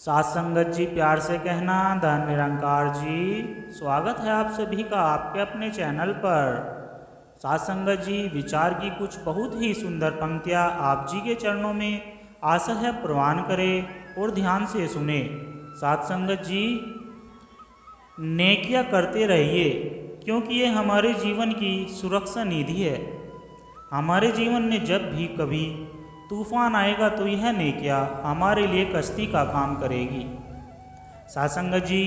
साथ संगत जी, प्यार से कहना धन निरंकार जी। स्वागत है आप सभी का आपके अपने चैनल पर। साथ संगत जी, विचार की कुछ बहुत ही सुंदर पंक्तियाँ आप जी के चरणों में आशा है प्रवान करें और ध्यान से सुने। साथ संगत जी, नेकियां करते रहिए क्योंकि ये हमारे जीवन की सुरक्षा निधि है। हमारे जीवन में जब भी कभी तूफान आएगा तो यह नेकियां हमारे लिए कश्ती का काम करेगी। साथ संगत जी,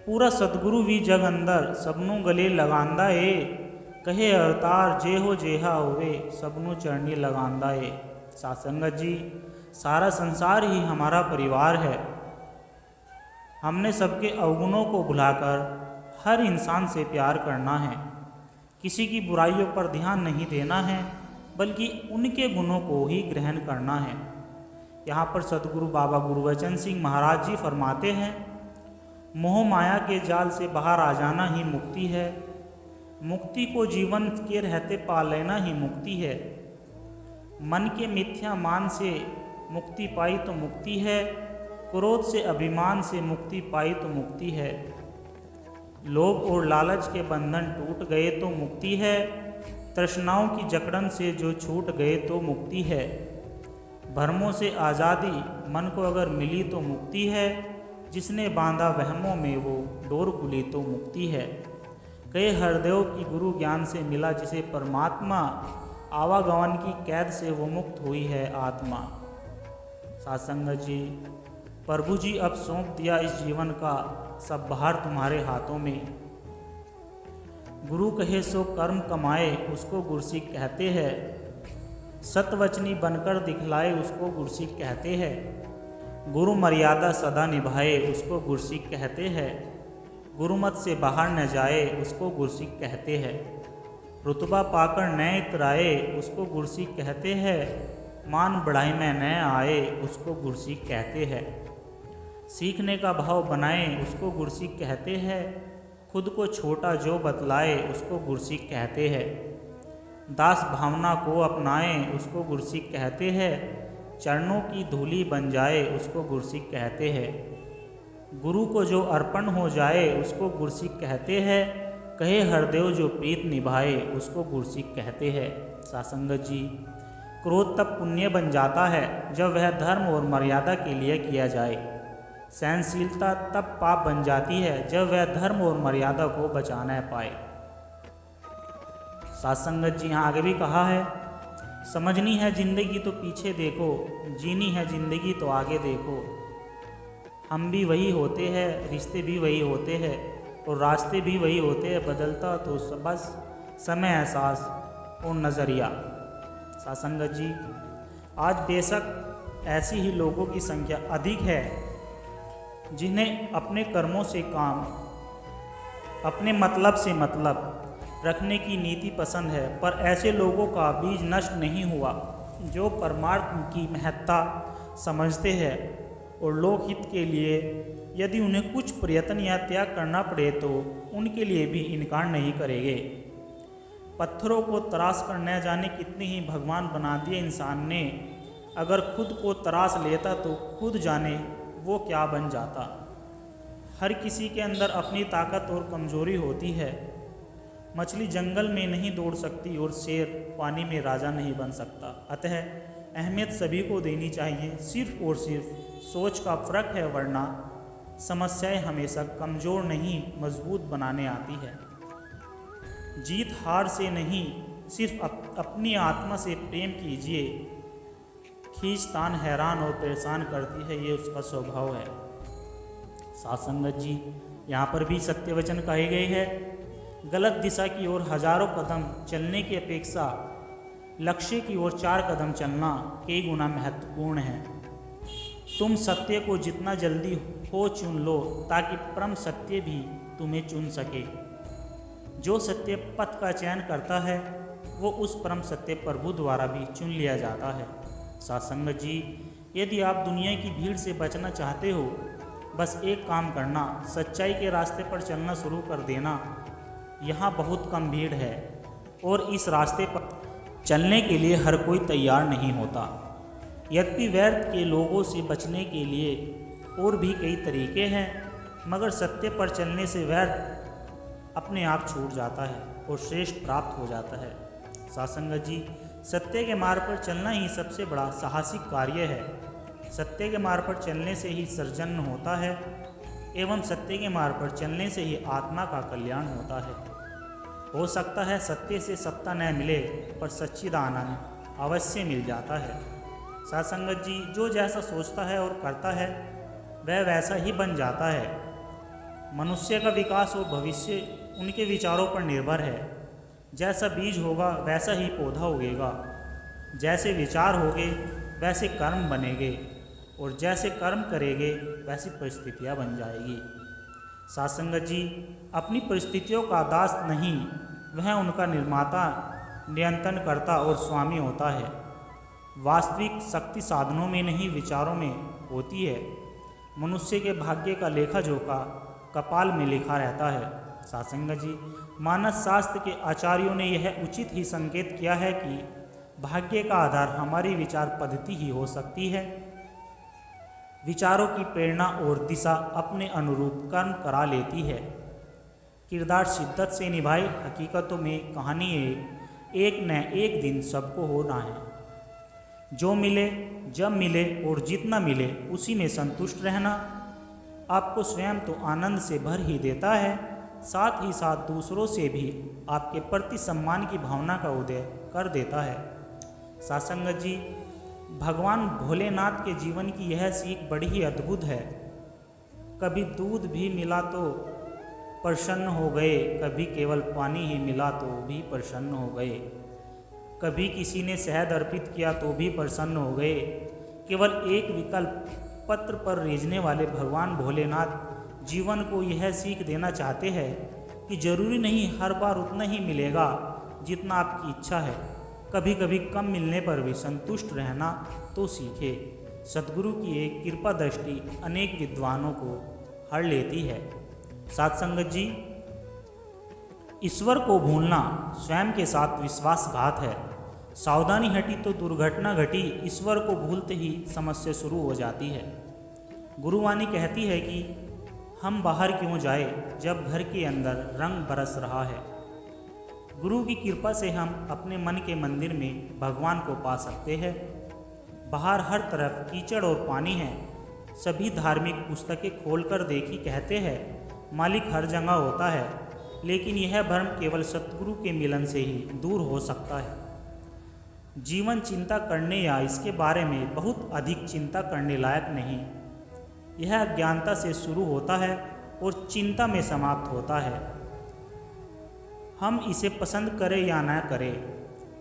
पूरा सतगुरु भी जग अंदर सबनों गले लगांदा है, कहे अवतार जे हो जेहा होवे सबनों चरणी लगांदा है। साथ संगत जी, सारा संसार ही हमारा परिवार है। हमने सबके अवगुणों को भुलाकर हर इंसान से प्यार करना है। किसी की बुराइयों पर ध्यान नहीं देना है, बल्कि उनके गुणों को ही ग्रहण करना है। यहाँ पर सतगुरु बाबा गुरबचन सिंह महाराज जी फरमाते हैं, मोह माया के जाल से बाहर आ जाना ही मुक्ति है। मुक्ति को जीवन के रहते पा लेना ही मुक्ति है। मन के मिथ्या मान से मुक्ति पाई तो मुक्ति है। क्रोध से अभिमान से मुक्ति पाई तो मुक्ति है। लोभ और लालच के बंधन टूट गए तो मुक्ति है। तृष्णाओं की जकड़न से जो छूट गए तो मुक्ति है। भ्रमों से आज़ादी मन को अगर मिली तो मुक्ति है। जिसने बांधा वहमों में वो डोर खुली तो मुक्ति है। कहे हरदेव की गुरु ज्ञान से मिला जिसे परमात्मा, आवागमन की कैद से वो मुक्त हुई है आत्मा। साथ संगत जी, प्रभु जी अब सौंप दिया इस जीवन का सब भार तुम्हारे हाथों में। गुरु कहे सो कर्म कमाए उसको गुरसिक कहते हैं। सतवचनी बनकर दिखलाए उसको गुरसिक कहते हैं। गुरु मर्यादा सदा निभाए उसको गुरसिक कहते हैं। गुरुमत से बाहर न जाए उसको गुरसिक कहते हैं। रुतबा पाकर न इतराए उसको गुरसिक कहते हैं। मान बढ़ाई में न आए उसको गुरसिक कहते हैं। सीखने का भाव बनाए उसको गुरसिक कहते हैं। खुद को छोटा जो बतलाए उसको गुरसिक कहते हैं। दास भावना को अपनाए उसको गुरसिक कहते हैं। चरणों की धूली बन जाए उसको गुरसिक कहते हैं। गुरु को जो अर्पण हो जाए उसको गुरसिक कहते हैं। कहे हरदेव जो प्रीत निभाए उसको गुरसिक कहते हैं। सासंगत जी, क्रोध तब पुण्य बन जाता है जब वह धर्म और मर्यादा के लिए किया जाए। सहनशीलता तब पाप बन जाती है जब वह धर्म और मर्यादा को बचाना पाए। सात्संगत जी, यहाँ आगे भी कहा है, समझनी है जिंदगी तो पीछे देखो, जीनी है जिंदगी तो आगे देखो। हम भी वही होते हैं, रिश्ते भी वही होते हैं और रास्ते भी वही होते हैं। बदलता तो बस समय, एहसास और नज़रिया। सात्संगत जी, आज बेशक ऐसी ही लोगों की संख्या अधिक है जिन्हें अपने कर्मों से काम, अपने मतलब से मतलब रखने की नीति पसंद है, पर ऐसे लोगों का बीज नष्ट नहीं हुआ जो परमार्थ की महत्ता समझते हैं और लोकहित के लिए यदि उन्हें कुछ प्रयत्न या त्याग करना पड़े तो उनके लिए भी इनकार नहीं करेंगे। पत्थरों को तराश कर न जाने कितने ही भगवान बना दिए इंसान ने। अगर खुद को तराश लेता तो खुद जाने वो क्या बन जाता। हर किसी के अंदर अपनी ताकत और कमजोरी होती है। मछली जंगल में नहीं दौड़ सकती और शेर पानी में राजा नहीं बन सकता। अतः अहमियत सभी को देनी चाहिए। सिर्फ और सिर्फ सोच का फर्क है, वरना समस्याएं हमेशा कमज़ोर नहीं मजबूत बनाने आती है। जीत हार से नहीं, सिर्फ अपनी आत्मा से प्रेम कीजिए। खींचतान हैरान और परेशान करती है, ये उसका स्वभाव है। सात्संगत जी, यहाँ पर भी सत्य वचन कहे गए हैं, गलत दिशा की ओर हजारों कदम चलने की अपेक्षा लक्ष्य की ओर 4 कदम चलना कई गुना महत्वपूर्ण है। तुम सत्य को जितना जल्दी हो चुन लो ताकि परम सत्य भी तुम्हें चुन सके। जो सत्य पथ का चयन करता है वो उस परम सत्य प्रभु द्वारा भी चुन लिया जाता है। सात्संगत जी, यदि आप दुनिया की भीड़ से बचना चाहते हो, बस एक काम करना, सच्चाई के रास्ते पर चलना शुरू कर देना। यहाँ बहुत कम भीड़ है और इस रास्ते पर चलने के लिए हर कोई तैयार नहीं होता। यद्यपि व्यर्थ के लोगों से बचने के लिए और भी कई तरीके हैं, मगर सत्य पर चलने से व्यर्थ अपने आप छूट जाता है और श्रेष्ठ प्राप्त हो जाता है। सासंगत जी, सत्य के मार्ग पर चलना ही सबसे बड़ा साहसिक कार्य है। सत्य के मार्ग पर चलने से ही सृजन होता है एवं सत्य के मार्ग पर चलने से ही आत्मा का कल्याण होता है। हो सकता है सत्य से सत्ता न मिले, पर सच्चिदानंद अवश्य मिल जाता है। सासंगत जी, जो जैसा सोचता है और करता है वह वैसा ही बन जाता है। मनुष्य का विकास और भविष्य उनके विचारों पर निर्भर है। जैसा बीज होगा वैसा ही पौधा उगेगा। जैसे विचार होंगे वैसे कर्म बनेंगे, और जैसे कर्म करेंगे वैसी परिस्थितियाँ बन जाएगी। सासंगत जी, अपनी परिस्थितियों का दास नहीं, वह उनका निर्माता, नियंत्रणकर्ता और स्वामी होता है। वास्तविक शक्ति साधनों में नहीं, विचारों में होती है। मनुष्य के भाग्य का लेखा जोखा कपाल में लिखा रहता है। सासंगत जी, मानस शास्त्र के आचार्यों ने यह उचित ही संकेत किया है कि भाग्य का आधार हमारी विचार पद्धति ही हो सकती है। विचारों की प्रेरणा और दिशा अपने अनुरूप कर्म करा लेती है। किरदार शिद्दत से निभाई, हकीकतों में कहानी एक न एक दिन सबको होना है। जो मिले, जब मिले और जितना मिले उसी में संतुष्ट रहना आपको स्वयं तो आनंद से भर ही देता है, साथ ही साथ दूसरों से भी आपके प्रति सम्मान की भावना का उदय कर देता है। सासंगत जी, भगवान भोलेनाथ के जीवन की यह सीख बड़ी ही अद्भुत है। कभी दूध भी मिला तो प्रसन्न हो गए, कभी केवल पानी ही मिला तो भी प्रसन्न हो गए, कभी किसी ने शहद अर्पित किया तो भी प्रसन्न हो गए। केवल एक विकल्प पत्र पर रेजने वाले भगवान भोलेनाथ जीवन को यह सीख देना चाहते हैं कि जरूरी नहीं हर बार उतना ही मिलेगा जितना आपकी इच्छा है। कभी कभी कम मिलने पर भी संतुष्ट रहना तो सीखे। सद्गुरु की एक कृपा दृष्टि अनेक विद्वानों को हर लेती है। सत्संगत जी, ईश्वर को भूलना स्वयं के साथ विश्वासघात है। सावधानी हटी तो दुर्घटना घटी। ईश्वर को भूलते ही समस्या शुरू हो जाती है। गुरुवाणी कहती है कि हम बाहर क्यों जाए जब घर के अंदर रंग बरस रहा है। गुरु की कृपा से हम अपने मन के मंदिर में भगवान को पा सकते हैं। बाहर हर तरफ कीचड़ और पानी है। सभी धार्मिक पुस्तकें खोलकर देखी, कहते हैं मालिक हर जगह होता है, लेकिन यह भ्रम केवल सतगुरु के मिलन से ही दूर हो सकता है। जीवन चिंता करने या इसके बारे में बहुत अधिक चिंता करने लायक नहीं। यह अज्ञानता से शुरू होता है और चिंता में समाप्त होता है। हम इसे पसंद करें या न करें,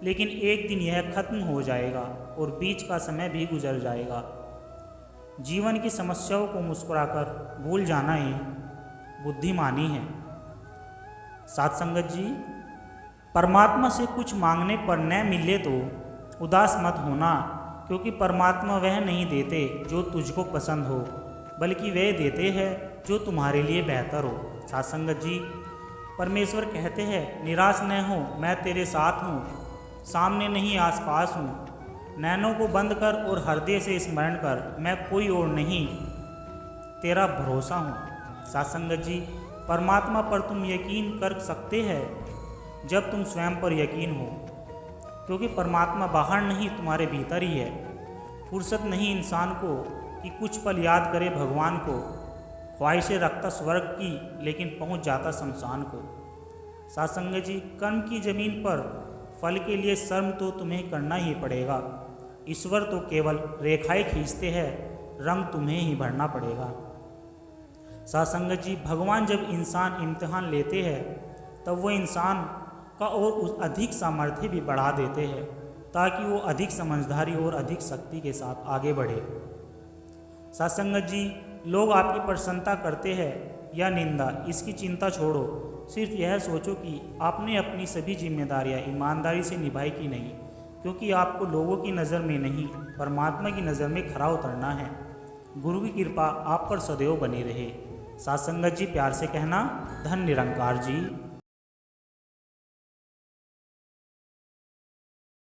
लेकिन एक दिन यह खत्म हो जाएगा और बीच का समय भी गुजर जाएगा। जीवन की समस्याओं को मुस्कुराकर भूल जाना ही बुद्धिमानी है। सत्संगत जी, परमात्मा से कुछ मांगने पर न मिले तो उदास मत होना, क्योंकि परमात्मा वह नहीं देते जो तुझको पसंद हो, बल्कि वे देते हैं जो तुम्हारे लिए बेहतर हो। सत्संगत जी, परमेश्वर कहते हैं निराश न हो, मैं तेरे साथ हूँ, सामने नहीं आसपास हूँ। नैनों को बंद कर और हृदय से स्मरण कर, मैं कोई और नहीं, तेरा भरोसा हूँ। सत्संगत जी, परमात्मा पर तुम यकीन कर सकते हैं जब तुम स्वयं पर यकीन हो, क्योंकि परमात्मा बाहर नहीं तुम्हारे भीतर ही है। फुर्सत नहीं इंसान को कि कुछ पल याद करे भगवान को। ख्वाहिशें रखता स्वर्ग की, लेकिन पहुंच जाता शमशान को। सत्संगत जी, कर्म की जमीन पर फल के लिए शर्म तो तुम्हें करना ही पड़ेगा। ईश्वर तो केवल रेखाएं खींचते हैं, रंग तुम्हें ही भरना पड़ेगा। सत्संगत जी, भगवान जब इंसान इम्तिहान लेते हैं तब वो इंसान का और अधिक सामर्थ्य भी बढ़ा देते हैं, ताकि वो अधिक समझदारी और अधिक शक्ति के साथ आगे बढ़े। सत्संगत जी, लोग आपकी प्रशंसा करते हैं या निंदा, इसकी चिंता छोड़ो। सिर्फ यह सोचो कि आपने अपनी सभी जिम्मेदारियां ईमानदारी से निभाई कि नहीं, क्योंकि आपको लोगों की नज़र में नहीं, परमात्मा की नज़र में खरा उतरना है। गुरु की कृपा आप पर सदैव बनी रहे। सत्संगत जी, प्यार से कहना, धन निरंकार जी।